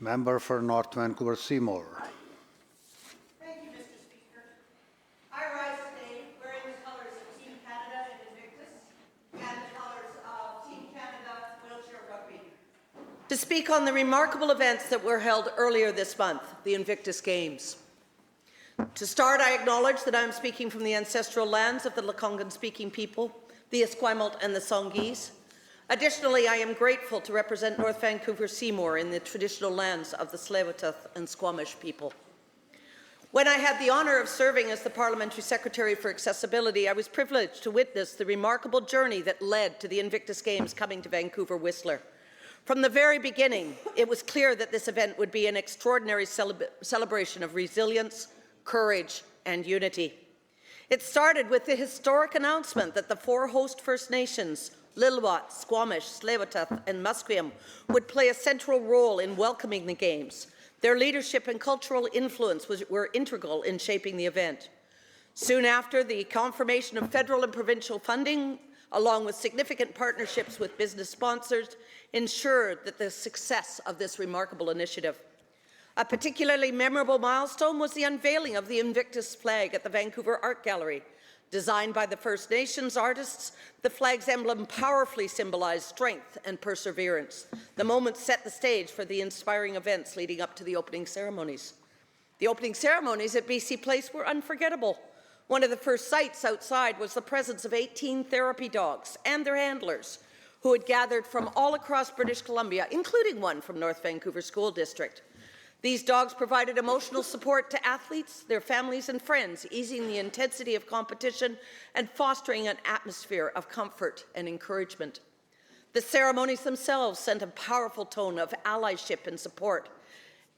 Member for North Vancouver-Seymour. Thank you, Mr. Speaker. I rise today wearing the colours of Team Canada and Invictus and the colours of Team Canada Wheelchair Rugby to speak on the remarkable events that were held earlier this month, the Invictus Games. To start, I acknowledge that I am speaking from the ancestral lands of the Lekwungen-speaking people, the Esquimalt and the Songhees. Additionally, I am grateful to represent North Vancouver-Seymour in the traditional lands of the Tsleil-Waututh and Squamish people. When I had the honour of serving as the Parliamentary Secretary for Accessibility, I was privileged to witness the remarkable journey that led to the Invictus Games coming to Vancouver Whistler. From the very beginning, it was clear that this event would be an extraordinary celebration of resilience, courage, and unity. It started with the historic announcement that the 4 host First Nations, Lil'wat, Squamish, Tsleil-Waututh, and Musqueam, would play a central role in welcoming the Games. Their leadership and cultural influence were integral in shaping the event. Soon after, the confirmation of federal and provincial funding, along with significant partnerships with business sponsors, ensured that the success of this remarkable initiative. A particularly memorable milestone was the unveiling of the Invictus flag at the Vancouver Art Gallery. Designed by the First Nations artists, the flag's emblem powerfully symbolized strength and perseverance. The moment set the stage for the inspiring events leading up to the opening ceremonies. The opening ceremonies at BC Place were unforgettable. One of the first sights outside was the presence of 18 therapy dogs and their handlers, who had gathered from all across British Columbia, including one from North Vancouver School District. These dogs provided emotional support to athletes, their families and friends, easing the intensity of competition and fostering an atmosphere of comfort and encouragement. The ceremonies themselves sent a powerful tone of allyship and support.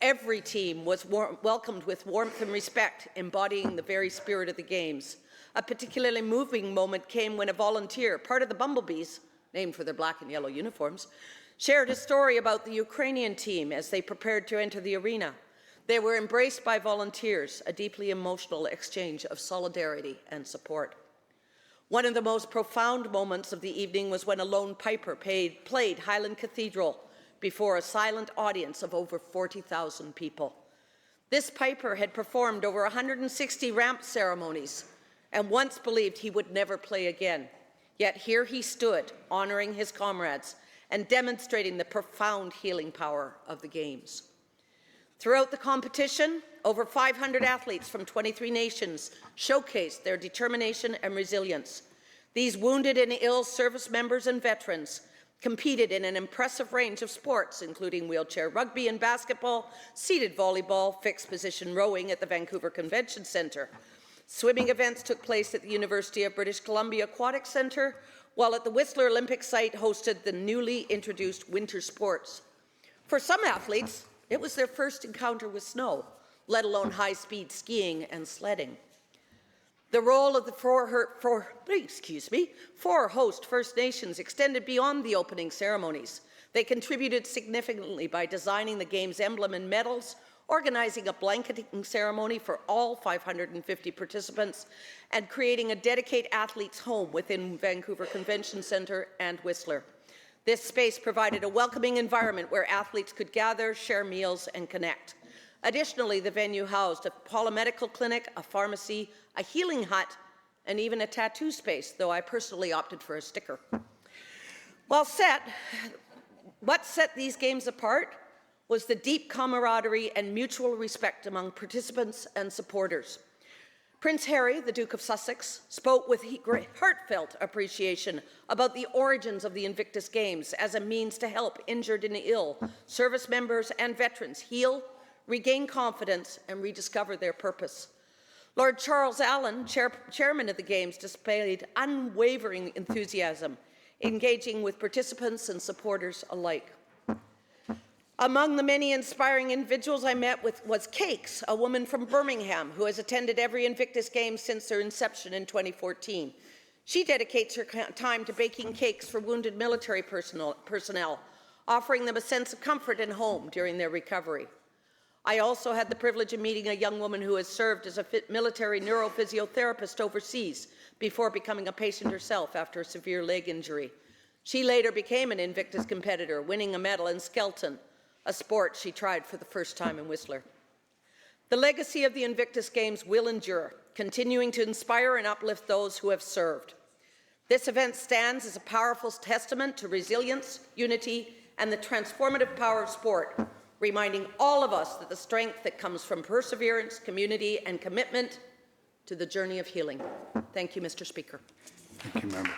Every team was welcomed with warmth and respect, embodying the very spirit of the Games. A particularly moving moment came when a volunteer, part of the Bumblebees, named for their black and yellow uniforms, shared a story about the Ukrainian team as they prepared to enter the arena. They were embraced by volunteers, a deeply emotional exchange of solidarity and support. One of the most profound moments of the evening was when a lone piper played Highland Cathedral before a silent audience of over 40,000 people. This piper had performed over 160 ramp ceremonies and once believed he would never play again. Yet here he stood, honoring his comrades and demonstrating the profound healing power of the Games. Throughout the competition, over 500 athletes from 23 nations showcased their determination and resilience. These wounded and ill service members and veterans competed in an impressive range of sports, including wheelchair rugby and basketball, seated volleyball, fixed position rowing at the Vancouver Convention Centre. Swimming events took place at the University of British Columbia Aquatic Centre, while at the Whistler Olympic site hosted the newly introduced winter sports. For some athletes, it was their first encounter with snow, let alone high-speed skiing and sledding. The role of the four host First Nations extended beyond the opening ceremonies. They contributed significantly by designing the Games emblem and medals, organizing a blanketing ceremony for all 550 participants, and creating a dedicated athletes' home within Vancouver Convention Centre and Whistler. This space provided a welcoming environment where athletes could gather, share meals, and connect. Additionally, the venue housed a polymedical clinic, a pharmacy, a healing hut, and even a tattoo space, though I personally opted for a sticker. What set these Games apart was the deep camaraderie and mutual respect among participants and supporters. Prince Harry, the Duke of Sussex, spoke with heartfelt appreciation about the origins of the Invictus Games as a means to help injured and ill service members and veterans heal, regain confidence, and rediscover their purpose. Lord Charles Allen, chairman of the Games, displayed unwavering enthusiasm, engaging with participants and supporters alike. Among the many inspiring individuals I met with was Cakes, a woman from Birmingham who has attended every Invictus Games since their inception in 2014. She dedicates her time to baking cakes for wounded military personnel, offering them a sense of comfort and home during their recovery. I also had the privilege of meeting a young woman who has served as a military neurophysiotherapist overseas before becoming a patient herself after a severe leg injury. She later became an Invictus competitor, winning a medal in Skelton. a sport she tried for the first time in Whistler. The legacy of the Invictus Games will endure, continuing to inspire and uplift those who have served. This event stands as a powerful testament to resilience, unity, and the transformative power of sport, reminding all of us that the strength that comes from perseverance, community, and commitment to the journey of healing. Thank you, Mr. Speaker. Thank you, Member.